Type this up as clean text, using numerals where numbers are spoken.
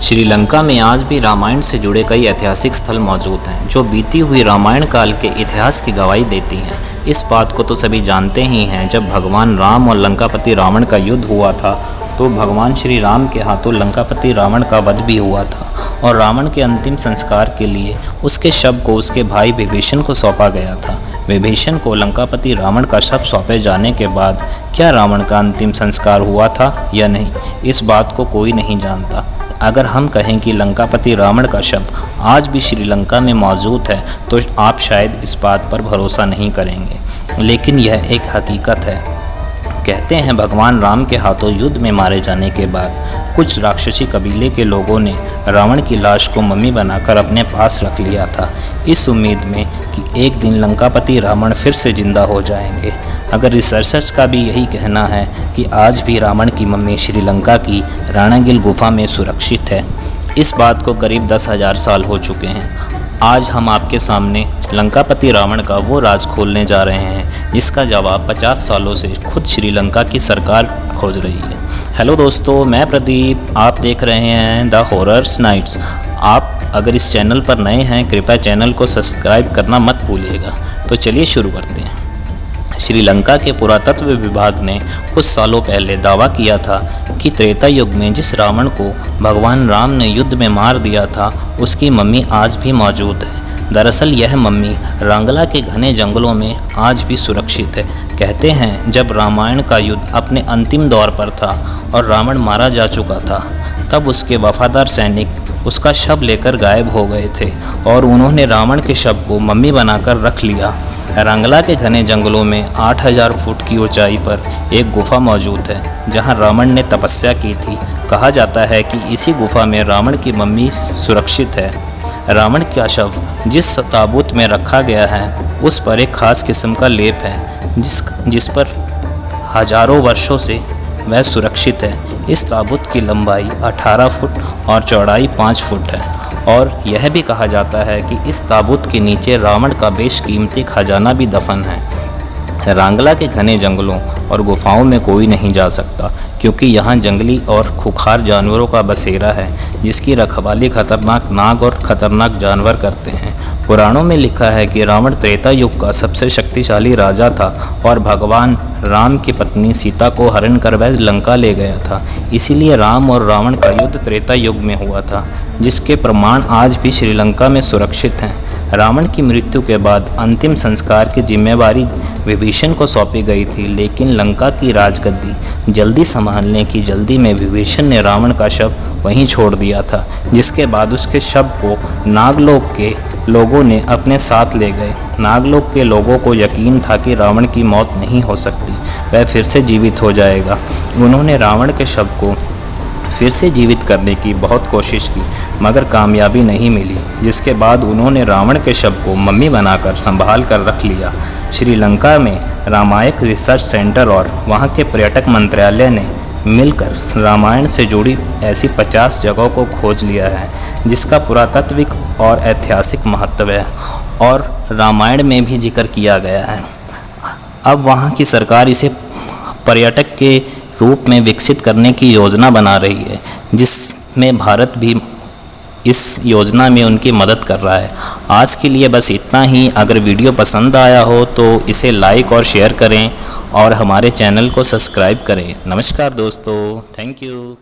श्रीलंका में आज भी रामायण से जुड़े कई ऐतिहासिक स्थल मौजूद हैं जो बीती हुई रामायण काल के इतिहास की गवाही देती हैं। इस बात को तो सभी जानते ही हैं, जब भगवान राम और लंकापति रावण का युद्ध हुआ था तो भगवान श्री राम के हाथों लंकापति रावण का वध भी हुआ था और रावण के अंतिम संस्कार के लिए उसके शव को उसके भाई विभीषण को सौंपा गया था। विभीषण को लंकापति रावण का शव सौंपे जाने के बाद क्या रावण का अंतिम संस्कार हुआ था या नहीं, इस बात को कोई नहीं जानता। अगर हम कहें कि लंकापति रावण का शव आज भी श्रीलंका में मौजूद है तो आप शायद इस बात पर भरोसा नहीं करेंगे, लेकिन यह एक हकीकत है। कहते हैं भगवान राम के हाथों युद्ध में मारे जाने के बाद कुछ राक्षसी कबीले के लोगों ने रावण की लाश को मम्मी बनाकर अपने पास रख लिया था, इस उम्मीद में कि एक दिन लंकापति रावण फिर से जिंदा हो जाएंगे। अगर रिसर्चर्स का भी यही कहना है कि आज भी रावण की मम्मी श्रीलंका की राणागिल गुफा में सुरक्षित है। इस बात को करीब 10,000 साल हो चुके हैं। आज हम आपके सामने लंकापति रावण का वो राज खोलने जा रहे हैं जिसका जवाब 50 सालों से खुद श्रीलंका की सरकार खोज रही है। हेलो दोस्तों, मैं प्रदीप, आप देख रहे हैं द हॉरर्स नाइट्स। आप अगर इस चैनल पर नए हैं कृपया चैनल को सब्सक्राइब करना मत भूलिएगा। तो चलिए शुरू करते हैं। श्रीलंका के पुरातत्व विभाग ने कुछ सालों पहले दावा किया था कि त्रेता युग में जिस रावण को भगवान राम ने युद्ध में मार दिया था उसकी मम्मी आज भी मौजूद है। दरअसल यह मम्मी रांगला के घने जंगलों में आज भी सुरक्षित है। कहते हैं जब रामायण का युद्ध अपने अंतिम दौर पर था और रावण मारा जा चुका था तब उसके वफादार सैनिक उसका शव लेकर गायब हो गए थे और उन्होंने रावण के शव को मम्मी बनाकर रख लिया। रांगला के घने जंगलों में 8000 फुट की ऊंचाई पर एक गुफा मौजूद है जहां रावण ने तपस्या की थी। कहा जाता है कि इसी गुफा में रावण की मम्मी सुरक्षित है। रावण का शव जिस ताबूत में रखा गया है उस पर एक खास किस्म का लेप है जिस पर हजारों वर्षों से वह सुरक्षित है। इस ताबूत की लंबाई 18 फुट और चौड़ाई 5 फुट है और यह भी कहा जाता है कि इस ताबूत के नीचे रावण का बेशकीमती खजाना भी दफन है। रांगला के घने जंगलों और गुफाओं में कोई नहीं जा सकता क्योंकि यहाँ जंगली और खुखार जानवरों का बसेरा है जिसकी रखवाली खतरनाक नाग और खतरनाक जानवर करते हैं। पुराणों में लिखा है कि रावण त्रेता युग का सबसे शक्तिशाली राजा था और भगवान राम की पत्नी सीता को हरण कर वह लंका ले गया था। इसीलिए राम और रावण का युद्ध त्रेता युग में हुआ था, जिसके प्रमाण आज भी श्रीलंका में सुरक्षित हैं। रावण की मृत्यु के बाद अंतिम संस्कार की जिम्मेवारी विभीषण को सौंपी गई थी, लेकिन लंका की राजगद्दी जल्दी संभालने की जल्दी में विभीषण ने रावण का शव वहीं छोड़ दिया था, जिसके बाद उसके शव को नागलोक के लोगों ने अपने साथ ले गए। नागलोक के लोगों को यकीन था कि रावण की मौत नहीं हो सकती, वह फिर से जीवित हो जाएगा। उन्होंने रावण के शव को फिर से जीवित करने की बहुत कोशिश की मगर कामयाबी नहीं मिली, जिसके बाद उन्होंने रावण के शव को मम्मी बनाकर संभाल कर रख लिया। श्रीलंका में रामायण रिसर्च सेंटर और वहां के पर्यटक मंत्रालय ने मिलकर रामायण से जुड़ी ऐसी 50 जगहों को खोज लिया है जिसका पुरातात्विक और ऐतिहासिक महत्व है और रामायण में भी जिक्र किया गया है। अब वहाँ की सरकार इसे पर्यटक के रूप में विकसित करने की योजना बना रही है, जिसमें भारत भी इस योजना में उनकी मदद कर रहा है। आज के लिए बस इतना ही। अगर वीडियो पसंद आया हो तो इसे लाइक और शेयर करें और हमारे चैनल को सब्सक्राइब करें। नमस्कार दोस्तों, थैंक यू।